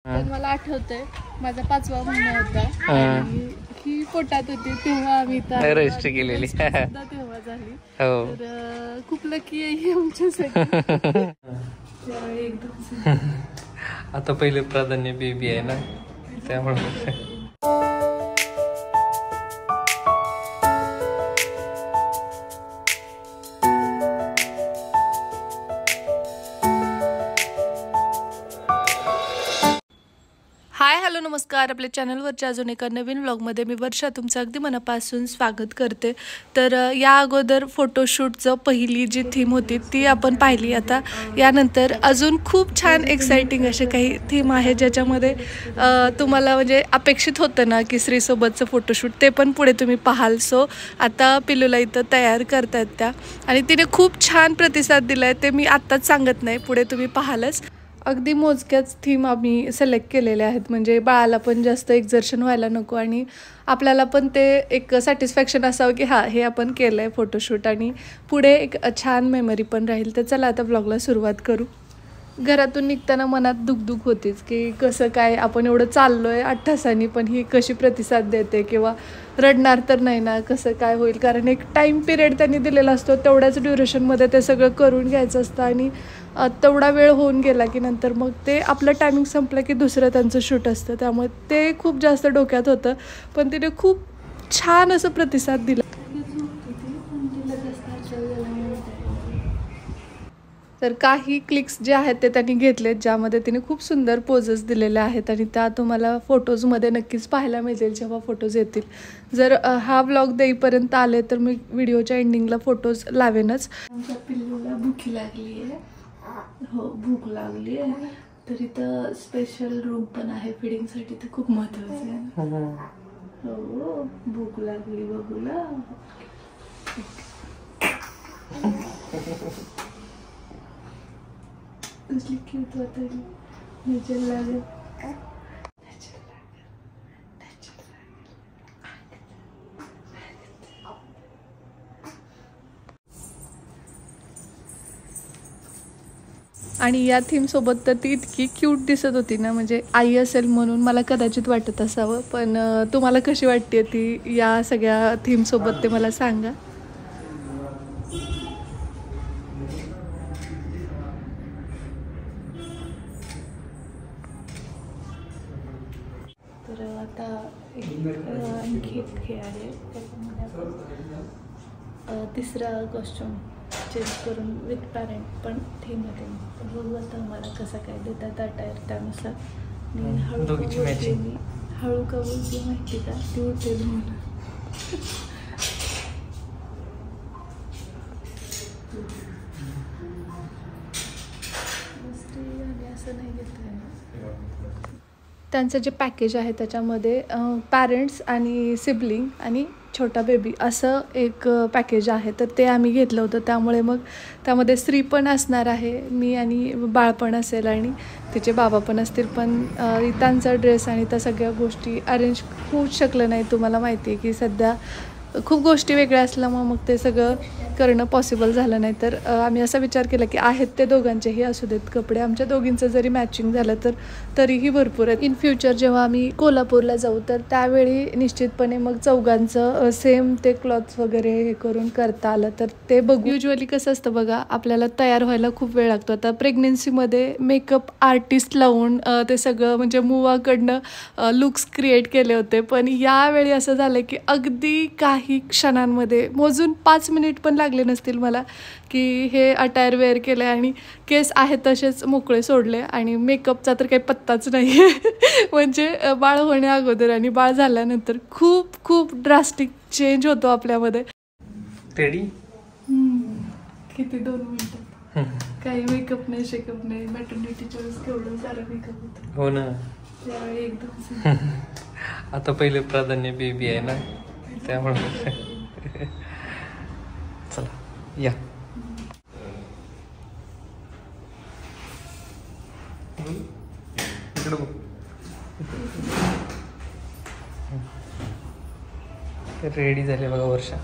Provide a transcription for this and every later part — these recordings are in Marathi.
पण मला आठवतंय माझा 5वा महिना होता आणि ही पोटात होती तेव्हा आम्ही रजिस्टर केलेली तेव्हा झाली. तर खूप लकी आहे ही आमच्यासाठी. एकदम आता पहिले प्राधान्य बेबी आहे ना त्यामुळे. हाय हॅलो नमस्कार. आपल्या चॅनलवरच्या अजून एका नवीन व्लॉगमध्ये मी वर्षा तुमचं अगदी मनापासून स्वागत करते. तर या अगोदर फोटोशूटचं पहिली जी थीम होती ती आपण पाहिली. आता यानंतर अजून खूप छान एक्साइटिंग असे काही थीम आहे ज्याच्यामध्ये तुम्हाला म्हणजे अपेक्षित होतं ना की श्रीसोबतचं फोटोशूट ते पण पुढे तुम्ही पाहाल. सो आता पिल्लूला इथं तयार करतायत त्या आणि तिने खूप छान प्रतिसाद दिला आहे. ते मी आत्ताच सांगत नाही, पुढे तुम्ही पाहालच. अगदी मोजक्याच थीम आम्ही सिलेक्ट केलेले आहेत म्हणजे बाळाला पण जास्त एक्झर्शन व्हायला नको आणि आपल्याला पण ते एक सॅटिस्फॅक्शन असावं की हां हे आपण केलं आहे फोटोशूट आणि पुढे एक छान मेमरी पण राहील. तर चला आता ब्लॉगला सुरुवात करू. घरातून निघताना मनात दुखदुख होतीच की कसं काय आपण एवढं चाललो आहे 8 तासांनी पण ही कशी प्रतिसाद देते किंवा रडणार तर नाही ना, कसं काय होईल. कारण एक टाईम पिरियड त्यांनी दिलेला असतो, तेवढ्याच ड्युरेशनमध्ये ते सगळं करून घ्यायचं असतं आणि तेवढा वेळ होऊन गेला की नंतर मग ते आपलं टायमिंग संपलं की दुसरं त्यांचं शूट असतं. त्यामुळे ते खूप जास्त डोक्यात होतं. पण तिने खूप छान असं प्रतिसाद दिला. तर काही क्लिक्स जे आहेत ते त्यांनी घेतलेत ज्यामध्ये तिने खूप सुंदर पोजेस दिलेले आहेत आणि त्या तुम्हाला फोटोजमध्ये नक्कीच पाहायला मिळतील जेव्हा फोटोज येतील. जर हा व्लॉग देईपर्यंत आले तर मी व्हिडिओच्या एंडिंगला फोटोज लावेनच. आमच्या पिल्लूला भूक लागली आहे. हो भूक लागली आहे. तर इथं स्पेशल रूम पण आहे फिडिंगसाठी. ते खूप महत्त्वाचं आहे. हो भूक लागली बघूला. कसली क्यूट वाटली. नेचर लागेल. आणि या थीमसोबत तर ती इतकी क्यूट दिसत होती ना, म्हणजे आई असेल म्हणून मला कदाचित वाटत असावं. पण तुम्हाला कशी वाटते ती या सगळ्या थीमसोबत ते मला सांगा. तर आता आणखी एक खेळ आहे त्याच्यामध्ये आपण तिसरा कॉस्ट्यूम चेंज करून विथ पॅरेंट पण थीममध्ये बघू आता मला कसा काय देतात अटायर त्यानुसार. मी हळू का बोलते माहिती का ती उठेल म्हणून. असं नाही घेतलं. त्यांचं जे पॅकेज आहे त्याच्यामध्ये पॅरेंट्स आणि सिबलिंग आणि छोटा बेबी असं एक पॅकेज आहे. तर ते आम्ही घेतलं होतं. त्यामुळे मग त्यामध्ये स्त्री पण असणार आहे, मी आणि बाळ पण असेल आणि तिचे बाबा पण असतील. पण त्यांचा ड्रेस आणि त्या सगळ्या गोष्टी अरेंज होऊच शकलं नाही. तुम्हाला माहिती आहे की सध्या खूप गोष्टी वेगळ्या असल्यामुळे मग ते सगळं करणं पॉसिबल झालं नाही. तर आम्ही असा विचार केला की आहेत ते दोघांचेही असू देत कपडे. आमच्या दोघींचं जरी मॅचिंग झालं तर तरीही भरपूर आहेत. इन फ्युचर जेव्हा आम्ही कोल्हापूरला जाऊ तर त्यावेळी निश्चितपणे मग चौघांचं सेम ते क्लॉथ्स वगैरे हे करून करता आलं तर ते बघू. युजली कसं असतं बघा, आपल्याला तयार व्हायला खूप वेळ लागतो. आता प्रेग्नेन्सीमध्ये मेकअप आर्टिस्ट लावून ते सगळं म्हणजे मुवाकडनं लुक्स क्रिएट केले होते. पण यावेळी असं झालं की अगदी काही क्षणांमध्ये मोजून 5 मिनिट पण लागले नसतील मला की हे अटायर वेअर केलं आहे आणि केस आहेत तसेच मोकळे सोडले आणि मेकअपचा तर काही पत्ताच नाही आहे. म्हणजे बाळ होण्या अगोदर आणि बाळ झाल्यानंतर खूप खूप ड्रास्टिक चेंज होतो आपल्यामध्ये. रेडी किती 2 मिनिटात काही मेकअप नाही शेकअप नाही. मॅटर्निटीच्या वेळेस केवढं सारं मेकअप होतं. हो ना, त्यावेळी एकदम. आता पहिले प्राधान्य बेबी आहे ना त्यामुळे. चला या. इकडे बघ. रेडी झाले बघा वर्षा.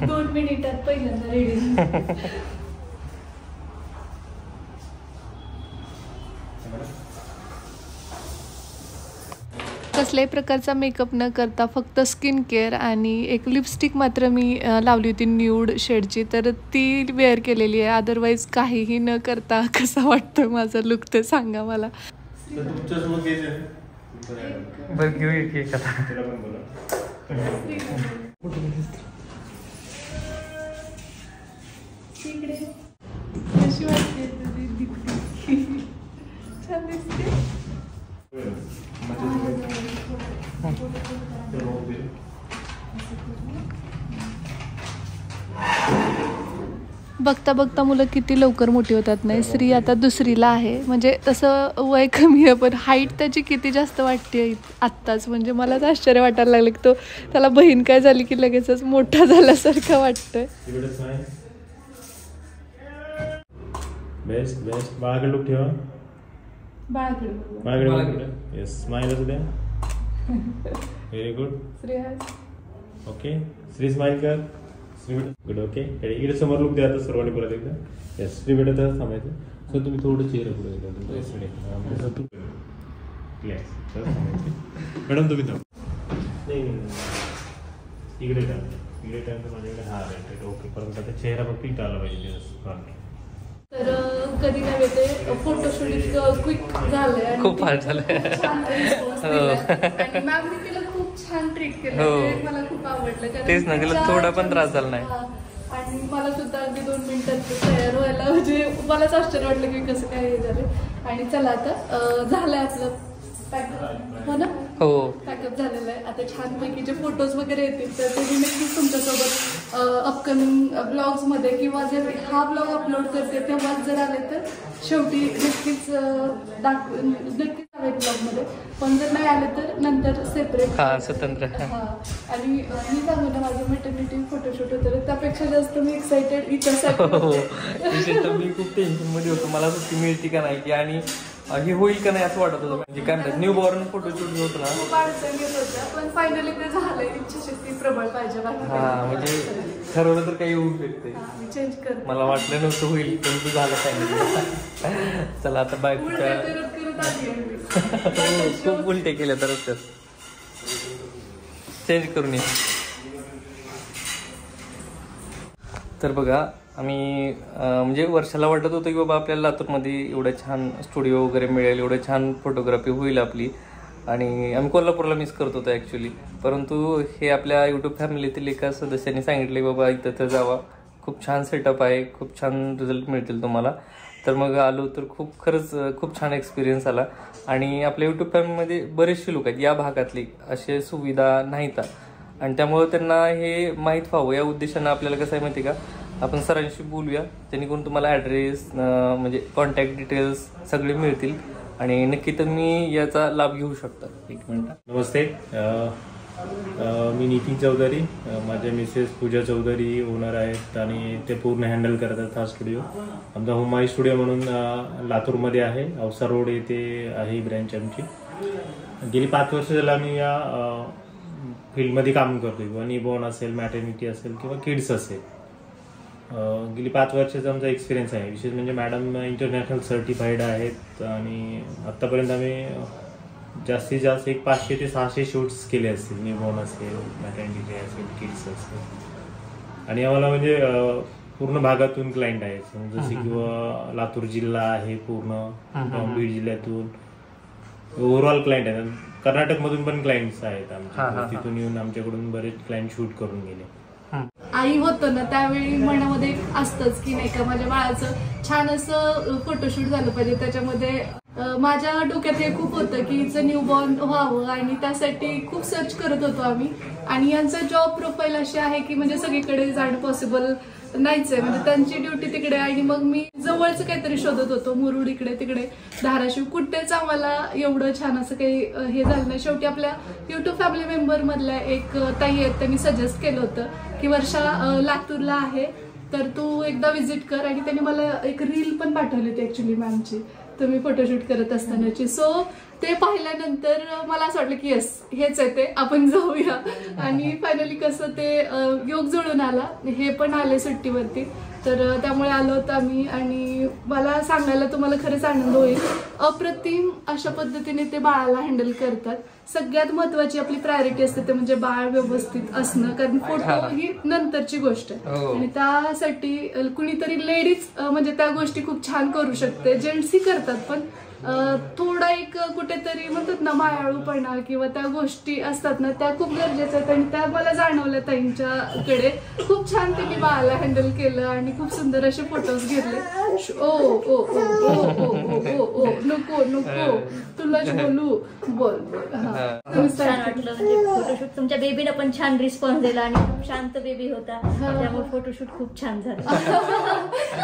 2 मिनिटात पहिल्यांदा रेडी. कसल्याही प्रकारचा मेकअप न करता फक्त स्किन केअर आणि एक लिपस्टिक मात्र मी लावली होती न्यूड शेडची, तर ती वेअर केलेली आहे. अदरवाईज काहीही न करता कसा वाटतं माझा लुक ते सांगा मला. कशी वाटते छान दिसते. बघता बघता मुलं किती लवकर मोठी होतात नाही. श्री आता दुसरीला आहे, म्हणजे तसं वय कमी आहे पण हाईट त्याची किती जास्त वाटते आत्ताच. म्हणजे मलाच आश्चर्य वाटायला लागलं की तो त्याला बहीण काय झाली की लगेचच मोठा झाल्यासारखं वाटतंय. बेस्ट बेस्ट बाळाकडे लुक ठेवा. बाळाकडे येस स्माइल असू द्या. Very good. Okay Shri smile कर. श्री गुड. ओके इकडे समोर लुक द्या आता सर्वांनी परत एकदा. येस श्री बेटा तर थांबायचं. सर तुम्ही थोडं चेहरा पुढे मॅडम तुम्ही थांब. इकडे टाइम तर माझ्याकडे हा राईट. ओके परंतु आता चेहरा बघ फिट आला पाहिजे. तर कधी नव्हे ते फोटोशूट क्विक झालंय, खूप फार झालंय. आणि मॅमनी तिला खूप छान ट्रीट केलं. मला खूप आवडलं. तेच ना, तिला थोडा पण त्रास झाला नाही. आणि मला सुद्धा अगदी 2 मिनिटात तयार व्हायला म्हणजे मलाच आश्चर्य वाटलं की कसं काय हे झालं. आणि चला आता झालंय आपलं पॅकअप. हो ना. हो पॅकअप झालेलं आहे. आता छानपैकी जे फोटोज वगैरे येतील तर ते मी नक्कीच तुमच्यासोबत अपकमिंग ब्लॉग्समध्ये किंवा जर हा ब्लॉग अपलोड करते तेव्हाच जर आले तर शेवटी नक्कीच नक्कीच आले ब्लॉगमध्ये. पण जर नाही आले तर नंतर सेपरेट स्वतंत्र. आणि मी सांगू ना माझं मॅटर्निटी फोटोशूट होतं त्यापेक्षा जास्त मी एक्सायटेड हिच्यासाठी. मी खूप टेन्शन मध्ये होतो मला सुट्टी मिळते का नाही की आणि हे होईल का नाही असं वाटत होतं. म्हणजे काय म्हणतात न्यू बॉर्न फोटोशूट होतं ना. खूप अडचण येत होत्या पण फायनली ते झालंय. इच्छाशक्ती प्रबळ पाहिजे. म्हणजे ठरवलं तर काही होऊ शकते. चेंज कर. मला वाटलं नव्हतं होईल पण तू झालं फायनली. चला आता बायकोच्या खूप उलटे केले तर चेंज करून ये. तर बघा आम्ही म्हणजे वर्षाला वाटत होतं की बाबा आपल्याला लातूरमध्ये एवढं छान स्टुडिओ वगैरे मिळेल, एवढं छान फोटोग्राफी होईल आपली. आणि आम्ही कोल्हापूरला मिस करत होतो ॲक्च्युली. परंतु हे आपल्या यूट्यूब फॅमिलीतील एका सदस्याने सांगितले बाबा इथं तर जावा, खूप छान सेटअप आहे, खूप छान रिझल्ट मिळतील तुम्हाला. तर मग आलो तर खरंच खूप छान एक्सपिरियन्स आला. आणि आपल्या यूट्यूब फॅमिलीमध्ये बरेचसे लोक आहेत या भागातली असे सुविधा नाहीत आणि त्यामुळे त्यांना हे माहीत व्हावं या उद्देशानं आपल्याला कसं आहे माहिती का आपण सरांशी बोलूया जेणेकरून तुम्हाला ॲड्रेस म्हणजे कॉन्टॅक्ट डिटेल्स सगळे मिळतील आणि नक्की तुम्ही याचा लाभ घेऊ शकता. एक मिनिट. नमस्ते मी नितीन चौधरी. माझे मिसेस पूजा चौधरी ओनर आहेत आणि ते पूर्ण हँडल करतात हा स्टुडिओ. आमचा हुमाई स्टुडिओ म्हणून लातूरमध्ये आहे. औसा रोड येथे आहे ब्रँच आमची. गेली 5 वर्ष झालं आम्ही या फील्डमध्ये काम करतोय. किंवा न्यूबॉर्न असेल, मॅटर्निटी असेल किंवा किड्स असेल. गेली 5 वर्षाचा आमचा एक्सपिरियन्स आहे. विशेष म्हणजे मॅडम इंटरनॅशनल सर्टिफाईड आहेत आणि आत्तापर्यंत आम्ही जास्तीत जास्त 500 ते 600 शूट्स केले असतील. न्यूबॉर्न असेल, मॅटर्निटी असेल, किड्स असेल. आणि आम्हाला म्हणजे पूर्ण भागातून क्लायंट आहेत. जसे किंवा लातूर जिल्हा आहे पूर्ण, बीड जिल्ह्यातून ओव्हरऑल क्लायंट आहेत. कर्नाटकमधून पण क्लायंट्स आहेत आमचे. तिथून येऊन आमच्याकडून बरेच क्लायंट शूट करून गेले. आई होतं ना त्यावेळी मनामध्ये असतंच की नाही का माझ्या बाळाचं छान असं फोटोशूट झालं पाहिजे. त्याच्यामध्ये माझ्या डोक्यात हे खूप होतं की हिचं न्यूबॉर्न व्हावं आणि त्यासाठी खूप सर्च करत होतो आम्ही. आणि यांचं जॉब प्रोफाईल अशी आहे की म्हणजे सगळीकडे जाणं पॉसिबल नाहीच आहे. म्हणजे त्यांची ड्युटी तिकडे आणि मग मी जवळचं काहीतरी शोधत होतो. मुरुड इकडे तिकडे, धाराशिव, कुठेच आम्हाला एवढं छान असं काही हे झालं नाही. शेवटी आपल्या युट्यूब फॅमिली मेंबर मधल्या एक ताई आहेत त्यांनी सजेस्ट केलं होतं की वर्षा लातूरला आहे तर तू एकदा विजिट कर. आणि त्यांनी मला एक रील पण पाठवली होती ऍक्च्युली मॅमची तुम्ही फोटोशूट करत असतानाची. सो ते पाहिल्यानंतर मला असं वाटलं की येस हेच आहे ते, आपण जाऊया. आणि फायनली कसं ते योग जुळून आला. हे पण आले सुट्टीवरती तर त्यामुळे आलो होतो आम्ही आणि मला सांगायला तुम्हाला खरंच आनंद होईल. अप्रतिम अशा पद्धतीने ते बाळाला हँडल करतात. सगळ्यात महत्वाची आपली प्रायोरिटी असते ते म्हणजे बाळ व्यवस्थित असणं, कारण फोटो ही नंतरची गोष्ट आहे आणि त्यासाठी कुणीतरी लेडीज म्हणजे त्या गोष्टी खूप छान करू शकते. जेंट्सही करतात पण थोडा एक कुठेतरी म्हणतात ना मायाळूपणा किंवा त्या गोष्टी असतात ना त्या खूप गरजेच्या आहेत आणि त्या मला जाणवल्या ताईंच्याकडे. खूप छान त्यांनी बाळाला हँडल केलं आणि खूप सुंदर असे फोटोज घेतले. ओ ओ ओ ओ ओ ओ नको नको तुलाच बोलू बोल. छान वाटलं म्हणजे फोटोशूट. तुमच्या बेबीला पण छान रिस्पॉन्स दिला आणि खूप शांत बेबी होता त्यामुळे फोटोशूट खूप छान झालं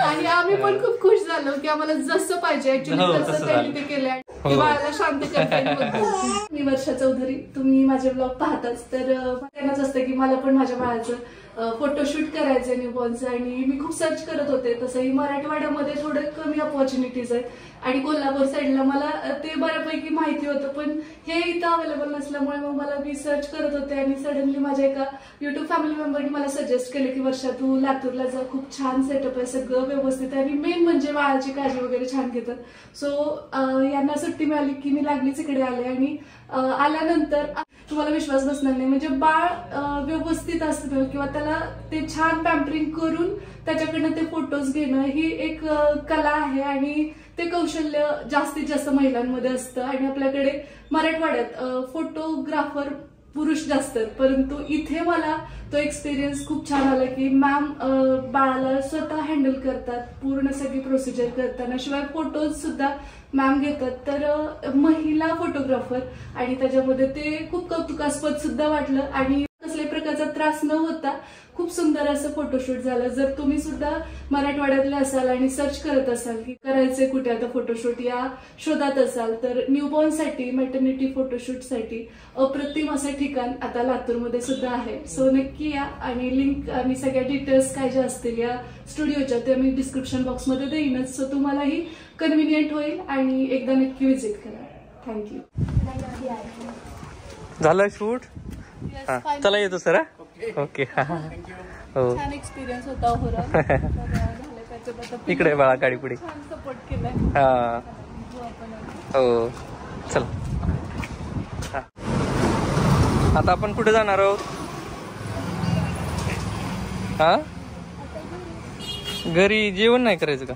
आणि आम्ही पण खूप खुश झालो की आम्हाला जसं पाहिजे ऍक्च्युली तसं त्यांनी ते केलंय. बाळाला शांत करता. मी वर्षा चौधरी, तुम्ही माझे ब्लॉग पाहताच तर त्यांनाच असतं की मला पण माझ्या बाळाचं फोटोशूट करायचं न्यूबॉर्नचं आणि मी खूप सर्च करत होते. तसंही मराठवाड्यामध्ये थोडे कमी ऑपॉर्च्युनिटीज आहेत आणि कोल्हापूर साईडला मला ते बऱ्यापैकी माहिती होतं पण हे इथं अवेलेबल नसल्यामुळे मग मला मी सर्च करत होते आणि सडनली माझ्या एका युट्यूब फॅमिली मेंबरने मला सजेस्ट केलं की वर्षा तू लातूरला जा, खूप छान सेटअप आहे, सगळं व्यवस्थित आहे आणि मेन म्हणजे बाळाची काळजी वगैरे छान घेतात. सो यांना सुट्टी मिळाली की मी लागलीच इकडे आले आणि आल्यानंतर तुम्हाला विश्वास बसणार नाही म्हणजे बाळ व्यवस्थित असतं किंवा त्याला ते छान पॅम्परिंग करून त्याच्याकडनं ते फोटोज घेणं ही एक कला आहे आणि ते कौशल्य जास्तीत जास्त महिलांमध्ये असतं आणि आपल्याकडे मराठवाड्यात फोटोग्राफर पुरुष जास्त आहेत. परंतु इथे मला तो एक्सपिरियन्स खूप छान आला की मॅम बाळाला स्वतः हँडल करतात, पूर्ण सगळी प्रोसिजर करताना, शिवाय फोटोज सुद्धा मॅम घेतात. तर महिला फोटोग्राफर आणि त्याच्यामध्ये ते खूप कौतुकास्पद सुद्धा वाटलं आणि कसल्याही प्रकारचा त्रास न होता खूप सुंदर असं फोटोशूट झालं. जर तुम्ही सुद्धा मराठवाड्यातले असाल आणि सर्च करत असाल की करायचे कुठे आता फोटोशूट या शोधात असाल तर न्यूबॉर्नसाठी मॅटर्निटी फोटोशूटसाठी अप्रतिम असं ठिकाण आता लातूरमध्ये सुद्धा आहे. सो नक्की या आणि लिंक आणि सगळ्या डिटेल्स काय ज्या असतील या स्टुडिओच्या ते मी डिस्क्रिप्शन बॉक्समध्ये देईनच. सो तुम्हालाही कन्व्हिनियंट होईल आणि एकदा नक्की व्हिजिट करा. थँक्यू. झालं शूट? चला येतो सर. ओके. हो छान एक्सपिरियन्स होता. इकडे बाळा गाडी पुढे. सपोर्ट केलाय. हा हो चल. आता आपण कुठे जाणार आहोत? हा घरी जेवण नाही करायचं का?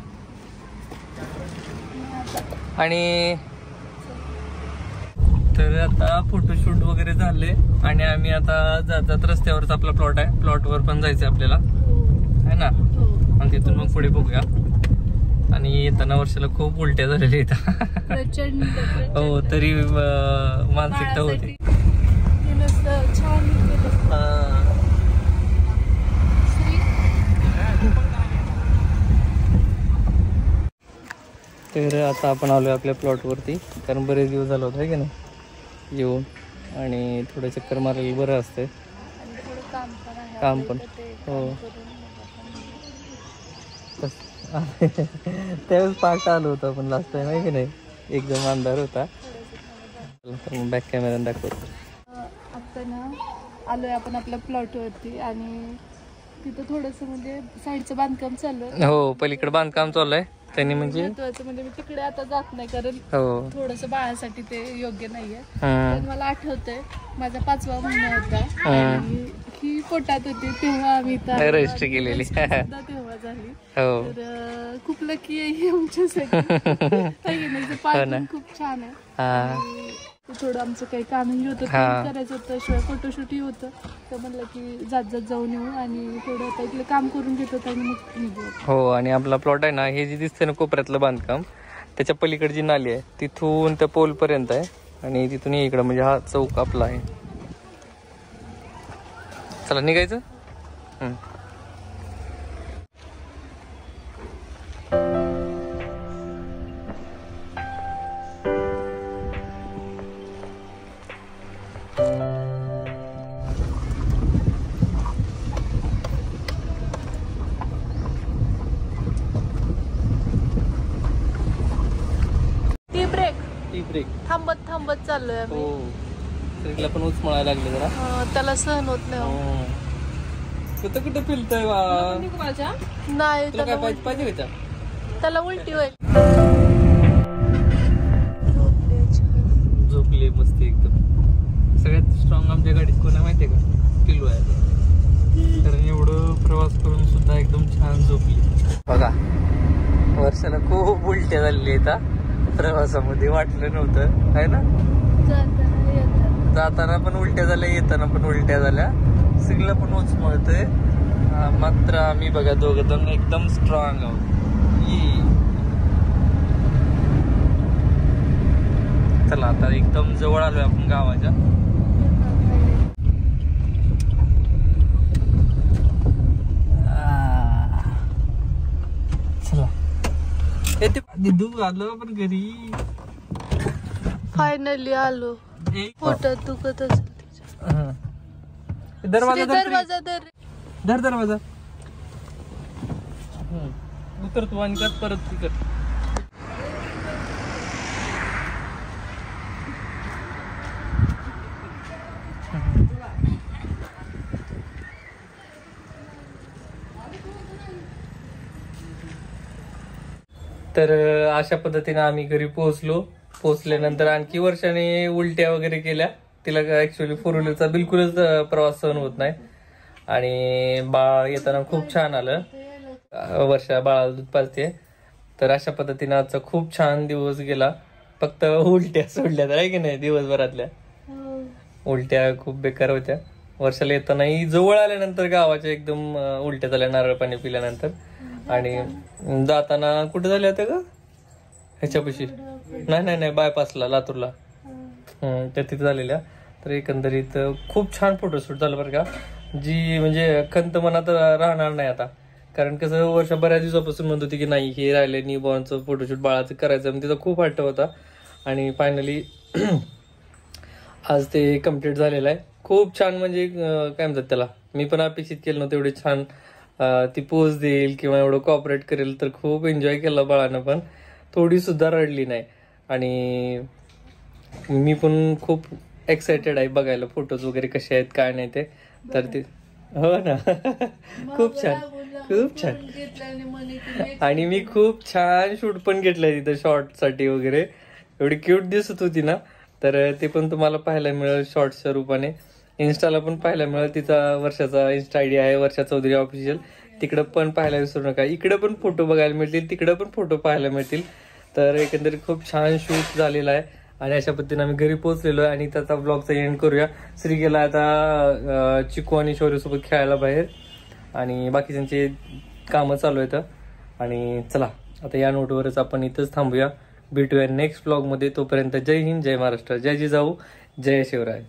आणि तर आता फोटोशूट वगैरे झाले आणि आम्ही आता जातात रस्त्यावरच आपला प्लॉट आहे, प्लॉटवर पण जायचंय आपल्याला है ना. आणि तिथून मग पुढे बघूया. आणि येताना वर्षाला खूप उलट्या झालेल्या इथं. हो तरी मानसिकता होती. तर आता आपण आलोय आपल्या प्लॉटवरती कारण बरेच दिवस झाला होता की नाही येऊन आणि थोडं चक्कर मारायला बरं असतंय. काम पण हो त्यावेळेस पार्ट आलो होतं आपण लास्ट टाइम आहे की नाही, एकदम अंधार होता. बॅक कॅमेरा दाखवतो. आता ना आलोय आपण आपल्या प्लॉटवरती आणि तिथं थोडंसं म्हणजे साईडचं बांधकाम चालू आहे. हो पलीकडे बांधकाम चालू आहे त्यांनी म्हणजे मी तिकडे आता जात नाही कारण हो थोडस बाळासाठी ते योग्य नाहीये. पण मला आठवतंय माझा 5वा महिना होता आणि ही पोटात होती तेव्हा आम्ही रजिस्ट्री केलेली तेव्हा झाली. हो तर खूप लकी आहे ही आमच्यासाठी. पार्किंग खूप छान आहे. थोडं आमचं काही कामही होतं करायचं होतं, शिवाय फोटोशूटही होतं. तर म्हणलं की जात जाऊन येऊ आणि थोडं आता इकडे काम करून घेत होतं आणि मग निघू. हो आणि आपला प्लॉट आहे ना हे जे दिसतंय ना कोपऱ्यातलं बांधकाम त्याच्या पलीकडची नाली आहे तिथून त्या पोल पर्यंत आहे आणि तिथून इकडं म्हणजे हा चौक आपला आहे. चला निघायचं. ब्रेक थांबत चाललोय आम्ही. हो पण उचमळायला लागले जरा त्याला सहन होत नाही. कुठं कुठं फिरतोय बा नाही तुला काय पाहिजे पाहिजे का त्याला उलटी होईल. झोपले मस्त एकदम. सगळ्यात स्ट्रॉंग आमच्या गाडीत कोणा माहितीये का? पिल्लू आहे. कारण एवढं प्रवास करून सुद्धा एकदम छान झोपली. बघा वर्षाला खूप उलट्या झालेल्या आहेत प्रवासामध्ये. वाटलं नव्हतं आहे ना. जाताना पण उलट्या झाल्या, येताना पण उलट्या झाल्या, सगळं पण उचमळतंय. मात्र आम्ही बघा दोघं जण एकदम स्ट्रॉंग आहोत. चला आता एकदम जवळ आलोय आपण गावाच्या. चला दिदू आलो आपण घरी. फायनली आलो. पोटात दुखत असेल. दरवाजा दरवाजा धर दरवाजा. उतर तू आणि कर परत ती कर. तर अशा पद्धतीने आम्ही घरी पोहोचल्यानंतर आणखी वर्षाने उलट्या वगैरे केल्या. तिला ऍक्च्युअली 4 व्हीलरचा बिलकुलच प्रवास सहन होत नाही. आणि बाळ येताना खूप छान आलं. वर्षा बाळाला दूध पाजते. तर अशा पद्धतीने आजचा खूप छान दिवस गेला. फक्त उलट्या सोडल्या तर आहे की नाही. दिवसभरातल्या उलट्या खूप बेकार होत्या. वर्षाला येतानाही जवळ आल्यानंतर गावाच्या एकदम उलट्या झाल्या नारळ पाणी पिल्यानंतर. आणि जाताना कुठे झाल्या होत्या का? ह्याच्यापाशी नाही बायपासला लातूरला त्या तिथे झालेल्या. तर एकंदरीत खूप छान फोटोशूट झालं बरं का. जी म्हणजे खंत मनात राहणार नाही आता. कारण कसं वर्ष बऱ्याच दिवसापासून म्हणत होती की नाही हे राहिले न्यूबॉर्नचं फोटोशूट बाळाचं करायचं. म्हणजे तिचा खूप हट्ट होता. आणि फायनली आज ते कम्प्लीट झालेलं आहे. खूप छान म्हणजे काय म्हणतात त्याला, मी पण अपेक्षित केलं नव्हतं एवढे छान ती पोज देईल किंवा एवढं कॉपरेट करेल. तर खूप एन्जॉय केलं बाळानं पण. थोडी सुद्धा रडली नाही. आणि मी पण खूप एक्सायटेड आहे बघायला फोटोज वगैरे कसे आहेत काय नाही ते. तर ते हो ना खूप छान खूप छान. आणि मी खूप छान शूट पण घेतलंय तिथं शॉर्टसाठी वगैरे. एवढी क्यूट दिसत होती ना. तर ते पण तुम्हाला पाहायला मिळेल शॉर्ट्सच्या रूपाने. इन्स्टाला पण पाहायला मिळेल. तिचा वर्षाचा इन्स्टा आयडी आहे वर्षा चौधरी ऑफिशियल. तिकडं पण पाहायला विसरू नका. इकडं पण फोटो बघायला मिळतील, तिकडं पण फोटो पाहायला मिळतील. तर एकंदरीत खूप छान शूट झालेला आहे. आणि अशा पद्धतीने आम्ही घरी पोहोचलेलो आहे. आणि त्याचा ब्लॉगचा एंड करूया. श्री गेला आता चिकू आणि शौर्यसोबत खेळायला बाहेर. आणि बाकीच्यांचे कामं चालू आहेत. आणि चला आता या नोटवरच आपण इथंच थांबूया. भेटूया नेक्स्ट ब्लॉगमध्ये. तोपर्यंत जय हिंद, जय महाराष्ट्र, जय जिजाऊ, जय शिवराय.